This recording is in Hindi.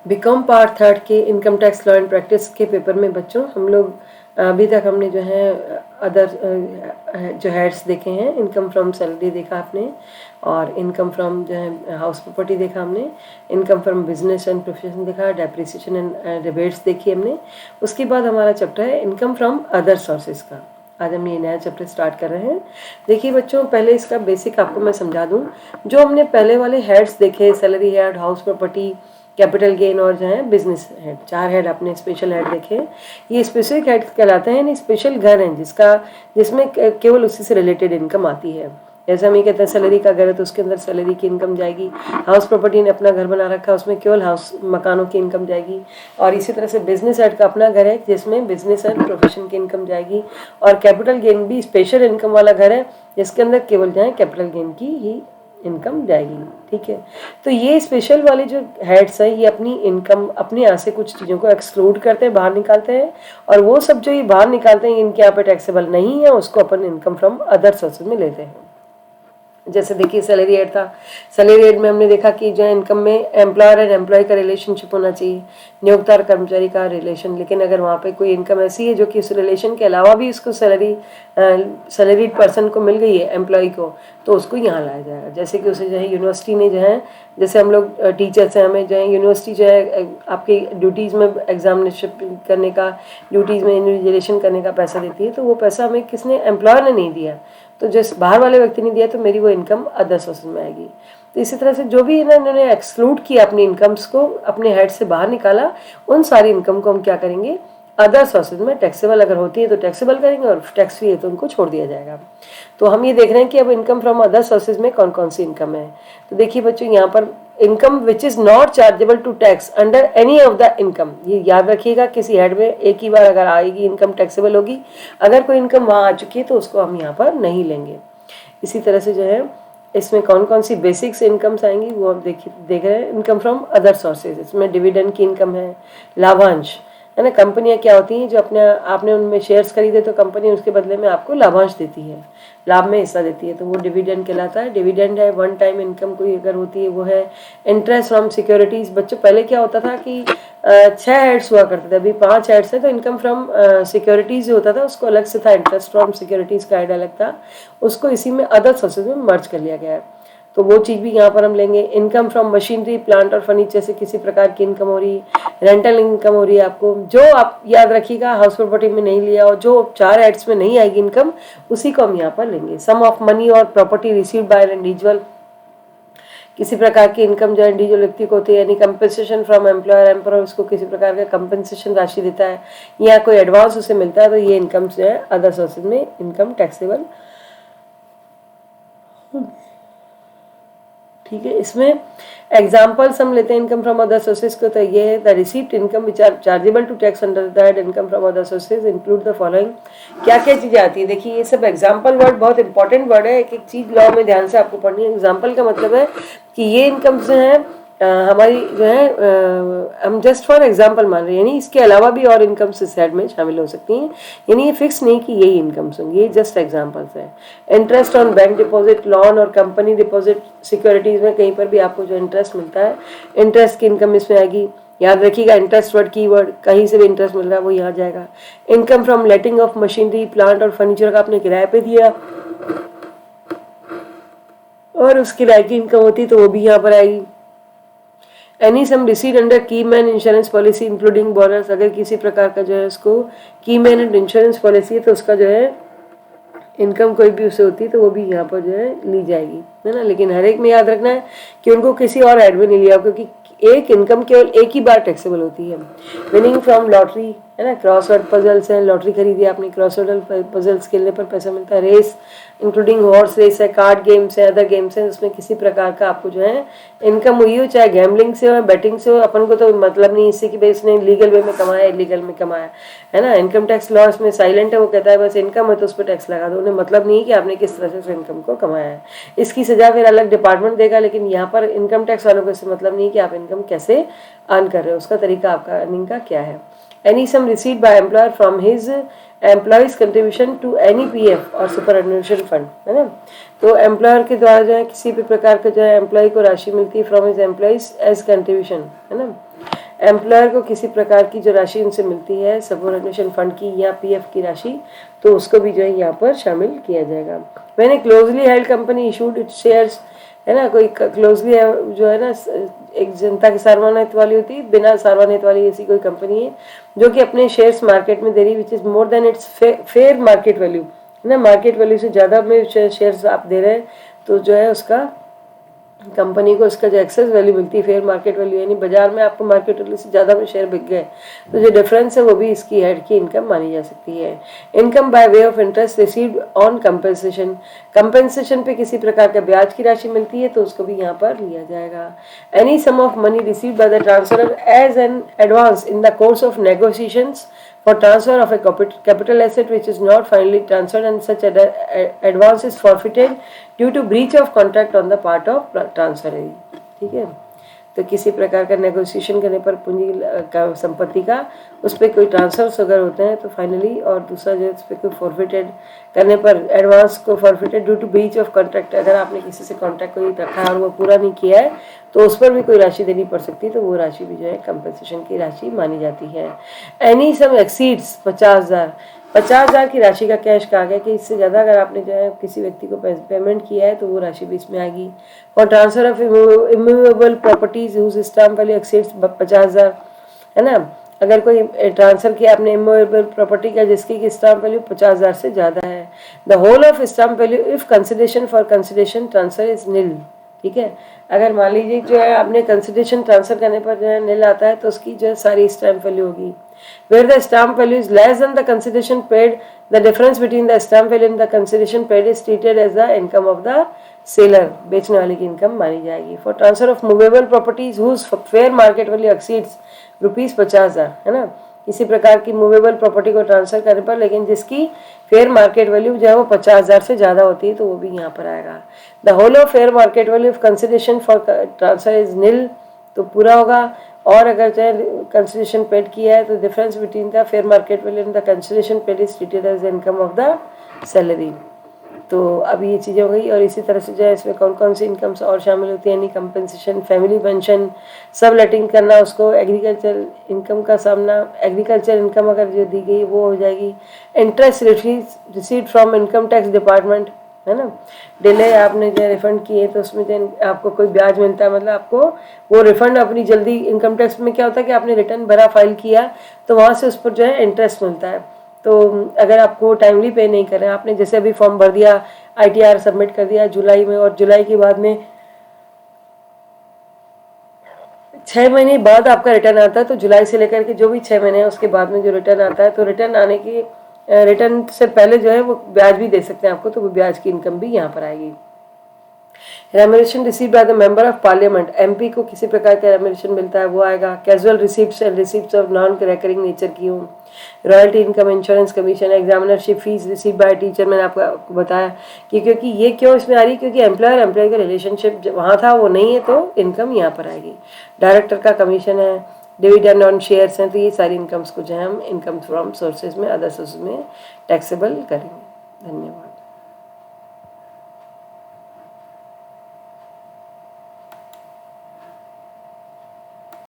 बीकॉम पार्ट थर्ड के income tax law and practice के पेपर में बच्चों हम लोग अभी तक हमने जो है अदर जो हेड्स देखे हैं। इनकम फ्रॉम सैलरी देखा आपने, और इनकम फ्रॉम जो है हाउस प्रॉपर्टी देखा हमने, income from business and profession देखा, डेप्रिसिएशन एंड रिबेट्स देखी हमने। उसके बाद हमारा चैप्टर है इनकम फ्रॉम अदर सोर्सेज का। आज हम ये नया चैप्टर स्टार्ट कर रहे हैं। देखिए बच्चों, पहले इसका बेसिक आपको मैं समझा दूं। जो हमने पहले वाले हेड्स देखे, salary head, house property, capital gain और जो है बिजनेस हेड, 4 हेड अपने स्पेशल हेड देखे। ये स्पेसिफिक हेड कहलाते हैं, यानी स्पेशल घर हैं जिसमें केवल उसी से रिलेटेड इनकम आती है। जैसे हम ये कहते हैं सैलरी का घर है तो उसके अंदर सैलरी की इनकम जाएगी। हाउस प्रॉपर्टी ने अपना घर बना रखा है, उसमें केवल हाउस मकानों की इनकम जाएगी। और इसी तरह से बिजनेस हेड का अपना घर है जिसमें बिजनेस एंड प्रोफेशन की इनकम जाएगी। और कैपिटल गेन भी स्पेशल इनकम वाला घर है जिसके अंदर केवल जो है कैपिटल गेन की ही इनकम जाएगी। ठीक है, तो ये स्पेशल वाले जो हेड्स हैं ये अपनी इनकम अपने यहाँ से कुछ चीज़ों को एक्सक्लूड करते हैं, बाहर निकालते हैं। और वो सब जो ये बाहर निकालते हैं इनके यहाँ पे टैक्सेबल नहीं है, उसको अपन इनकम फ्रॉम अदर सोर्सेज में लेते हैं। जैसे देखिए सैलरी एड था, सैलरी एड में हमने देखा कि जो है इनकम में एम्प्लॉयर एंड एम्प्लॉय का रिलेशनशिप होना चाहिए, नियोक्ता और कर्मचारी का रिलेशन। लेकिन अगर वहाँ पे कोई इनकम ऐसी है जो कि उस रिलेशन के अलावा भी उसको सैलरीड पर्सन को मिल गई है, एम्प्लॉय को, तो उसको यहाँ लाया जाएगा। जैसे कि उसे जो है यूनिवर्सिटी ने जो है, जैसे हम लोग टीचर्स हैं, हमें जो है यूनिवर्सिटी जो है आपकी ड्यूटीज़ में एग्जामिनेशन करने का, ड्यूटीज़ में इन्विजिलेशन करने का पैसा देती है, तो वो पैसा हमें किसने, एम्प्लॉयर ने नहीं दिया, तो जिस बाहर वाले व्यक्ति ने दिया, तो मेरी वो इनकम अदर सोर्सेज में आएगी। तो इसी तरह से जो भी इन्होंने एक्सक्लूड किया अपनी इनकम्स को, अपने हेड से बाहर निकाला, उन सारी इनकम को हम क्या करेंगे, अदर सोर्सेज में टैक्सेबल अगर होती है तो टैक्सेबल करेंगे, और टैक्स फ्री है तो उनको छोड़ दिया जाएगा। तो हम ये देख रहे हैं कि अब इनकम फ्रॉम अदर सोर्सेज में कौन कौन सी इनकम है। तो देखिए बच्चों, यहाँ पर income which is not chargeable to tax under any of the income, ये याद रखिएगा, किसी हेड में एक ही बार अगर आएगी इनकम टैक्सेबल होगी। अगर कोई इनकम वहाँ आ चुकी है तो उसको हम यहाँ पर नहीं लेंगे। इसी तरह से जो है इसमें कौन कौन सी बेसिक्स इनकम्स आएंगी वो हम देख रहे हैं। इनकम फ्रॉम अदर सोर्सेज, इसमें डिविडेंड की इनकम है, लाभांश है ना। कंपनियां क्या होती हैं, जो अपने आपने उनमें शेयर्स खरीदे तो कंपनी उसके बदले में आपको लाभांश देती है, लाभ में हिस्सा देती है, तो वो डिविडेंड कहलाता है। डिविडेंड है, वन टाइम इनकम कोई अगर होती है वो है। इंटरेस्ट फ्रॉम सिक्योरिटीज, बच्चों पहले क्या होता था कि 6 हेड्स हुआ करते थे, अभी 5 हेड्स है। तो इनकम फ्रॉम सिक्योरिटीज जो होता था उसको अलग से था, इंटरेस्ट फ्रॉम सिक्योरिटीज का हेड अलग था, उसको इसी में अदर सोर्सेज में मर्ज कर लिया गया है। तो वो चीज़ भी यहाँ पर हम लेंगे। इनकम फ्रॉम मशीनरी, प्लांट और फर्नीचर से किसी प्रकार की इनकम हो रही है, रेंटल इनकम हो रही है आपको, जो आप याद रखिएगा हाउस प्रॉपर्टी में नहीं लिया और जो 4 हेड्स में नहीं आएगी इनकम, उसी को हम यहाँ पर लेंगे। सम ऑफ मनी और property received by an individual, किसी प्रकार की इनकम जो इंडिविजुअल व्यक्ति को होती है, यानी कंपनसेशन फ्रॉम एम्प्लॉयर, एम्प्लॉयर उसको किसी प्रकार का कंपनसेशन राशि देता है या कोई एडवांस उसे मिलता है, तो ये इनकम जो है अदर सोर्सेज में इनकम टैक्सेबल। ठीक है, इसमें एग्जाम्पल्स हम लेते हैं इनकम फ्रॉम अदर सोर्सेज को। तो ये है the received income which are chargeable to tax under that income from other sources include the following. क्या क्या चीज़ें आती है, देखिए ये सब एग्जाम्पल वर्ड बहुत इंपॉर्टेंट वर्ड है, एक एक चीज़ लॉ में ध्यान से आपको पढ़नी है। एग्जाम्पल का मतलब है कि ये इनकम जो है हमारी जो है हम जस्ट फॉर एग्जाम्पल मान रहे हैं, यानी इसके अलावा भी और इनकम्स इस हेड में शामिल हो सकती हैं, यानी ये फिक्स नहीं कि यही इनकम्स होंगी, ये जस्ट एग्जाम्पल्स हैं। Interest on bank deposit, loan और कंपनी डिपॉजिट सिक्योरिटीज में कहीं पर भी आपको जो इंटरेस्ट मिलता है, इंटरेस्ट की इनकम इसमें आएगी। याद रखिएगा इंटरेस्ट वर्ड की वर्ड, कहीं से भी इंटरेस्ट मिल रहा है वो यहाँ जाएगा। Income from letting of machinery, plant और फर्नीचर का आपने किराए पे दिया और उस किराए की इनकम होती तो वो भी यहाँ पर आएगी। एनी सम रिसीड अंडर की man insurance policy including bonus, अगर किसी प्रकार का जो है उसको की मैन एंड इंश्योरेंस पॉलिसी है तो उसका जो है इनकम कोई भी उसे होती है तो वो भी यहाँ पर जो है ली जाएगी, है ना। लेकिन हर एक में याद रखना है कि उनको किसी और हेड में नहीं लिया, क्योंकि एक इनकम केवल एक ही बार टैक्सेबल होती है। विनिंग फ्रॉम लॉटरी, है ना, क्रॉसवर्ड पजल्स है, लॉटरी खरीदी आपने, क्रॉसवर्ड पजल्स खेलने पर पैसा मिलता है। रेस इंक्लूडिंग हॉर्स रेस है, कार्ड गेम्स है, अदर गेम्स हैं, उसमें किसी प्रकार का आपको जो है इनकम हुई हो, चाहे गैम्बलिंग से हो, बैटिंग से हो, अपन को तो मतलब नहीं इससे कि भाई इसने लीगल वे में कमाया, इलीगल में कमाया, है ना। इनकम टैक्स लॉ इसमें साइलेंट है, वो कहता है बस इनकम है तो उस पर टैक्स लगा दो, उन्हें मतलब नहीं कि आपने किस तरह से उस इनकम को कमाया है। इसकी सजा फिर अलग डिपार्टमेंट देगा, लेकिन यहाँ पर इनकम टैक्स वालों को इससे मतलब नहीं कि आप इनकम कैसे अर्न कर रहे हो, उसका तरीका आपका अर्निंग का क्या है। Any sum received by employer from his employees contribution to any PF और सुपर एनुएशन फंड, है ना। तो एम्प्लॉयर के द्वारा जो है किसी भी प्रकार का जो है एम्प्लॉय को राशि मिलती है from his employees as contribution, है ना। एम्प्लॉयर को किसी प्रकार की जो राशि उनसे मिलती है सबोर्डिनेशन फंड की या पीएफ की राशि, तो उसको भी जो है यहाँ पर शामिल किया जाएगा। मैंने closely held company issued it's shares, है ना, कोई क्लोजली जो है ना एक जनता की सार्वजनिक वाली होती है, बिना सार्वजनिक वाली ऐसी कोई कंपनी है जो कि अपने शेयर्स मार्केट में दे रही, which is more than it's fair market value, है ना, मार्केट वैल्यू से ज़्यादा में शेयर्स आप दे रहे हैं, तो जो है उसका कंपनी को इसका जो एक्सेस वैल्यू मिलती है, फेयर मार्केट वैल्यू, यानी बाजार में आपको मार्केट वैल्यू से ज़्यादा में शेयर बिक गए, तो जो डिफरेंस है वो भी इसकी हेड की इनकम मानी जा सकती है। Income by way of interest received on compensation, compensation पे किसी प्रकार का ब्याज की राशि मिलती है तो उसको भी यहाँ पर लिया जाएगा। Any sum of money received by the transferor as an advance in the course of negotiations for transfer of a capital asset which is not finally transferred and such advance is forfeited due to breach of contract on the part of transferee। ठीक है, तो किसी प्रकार का नेगोशिएशन करने पर पूंजी का संपत्ति का उस पर कोई ट्रांसफर्स अगर होते हैं तो फाइनली, और दूसरा जो उस पर कोई फॉरफिटेड करने पर एडवांस को forfeited due to breach of contract, अगर आपने किसी से कॉन्ट्रैक्ट कोई रखा और वो पूरा नहीं किया है तो उस पर भी कोई राशि देनी पड़ सकती है, तो वो राशि भी जो है कंपनसेशन की राशि मानी जाती है। एनी सम एक्सीड्स 50,000, 50,000 की राशि का कैश कहा गया कि इससे ज़्यादा अगर आपने जो है किसी व्यक्ति को पेमेंट किया है तो वो राशि भी इसमें आएगी। For transfer of immovable properties whose stamp value exceeds 50,000, है ना, अगर कोई ट्रांसफर किया आपने इमूवेबल प्रॉपर्टी का जिसकी स्टाम्प वैल्यू 50,000 से ज़्यादा है। The whole of stamp value if consideration for consideration transfer is nil. ठीक है, अगर मान लीजिए जो है आपने कंसिडरेशन ट्रांसफर करने पर जो है नील आता है तो उसकी जो है सारी स्टाम्प वैल्यू होगी। Where the stamp value is less than the consideration paid, the difference between the stamp value and the consideration paid is treated as the income of the seller, बेचने वाले की इनकम मानी जाएगी। For transfer of movable properties whose fair market value exceeds ₹50,000, है ना, किसी प्रकार की मूवेबल प्रॉपर्टी को ट्रांसफर करने पर लेकिन जिसकी फेयर मार्केट वैल्यू जो है वो 50,000 से ज़्यादा होती है तो वो भी यहाँ पर आएगा। The whole of fair market value of consideration for transfer is nil, तो पूरा होगा। और अगर जो है कंसिडरेशन पेड किया है तो difference between the fair market value and the consideration paid is treated as income of the salary. तो अब ये चीज़ें हो गई, और इसी तरह से जो है इसमें कौन कौन सी इनकम्स और शामिल होती है, यानी कंपनसेशन, फैमिली पेंशन, सब लेटिंग करना, उसको एग्रीकल्चर इनकम का सामना, एग्रीकल्चर इनकम अगर जो दी गई वो हो जाएगी। Interest received from income tax department, है ना, डिले आपने जो रिफंड किए तो उसमें जो आपको कोई ब्याज मिलता है, मतलब आपको वो रिफंड अपनी जल्दी, इनकम टैक्स में क्या होता है कि आपने रिटर्न भरा फाइल किया तो वहाँ से उस पर जो है इंटरेस्ट मिलता है। तो अगर आपको टाइमली पे नहीं करें, आपने जैसे अभी फॉर्म भर दिया, ITR सबमिट कर दिया जुलाई में, और जुलाई के बाद में 6 महीने बाद आपका रिटर्न आता है, तो जुलाई से लेकर के जो भी 6 महीने हैं उसके बाद में जो रिटर्न आता है, तो रिटर्न आने की रिटर्न से पहले जो है वो ब्याज भी दे सकते हैं आपको, तो वो ब्याज की इनकम भी यहाँ पर आएगी। Remuneration received by the member of parliament, MP को किसी प्रकार का रेमुनेशन मिलता है वो आएगा। Casual receipts and receipts of non recurring nature की हूँ। Royalty income, insurance commission, examinership fees receive by teacher, मैंने आपको बताया कि क्योंकि ये क्यों इसमें आ रही, क्योंकि एम्प्लॉयर एम्प्लॉय का रिलेशनशिप वहाँ था वो नहीं है, तो इनकम यहाँ पर आएगी। डायरेक्टर का कमीशन है, डिविडेंड ऑन शेयर्स हैं, तो ये सारी इनकम्स को जो है हम इनकम फ्रॉम सोर्सेज में, अदर सोर्सेज में टैक्सेबल करेंगे। धन्यवाद।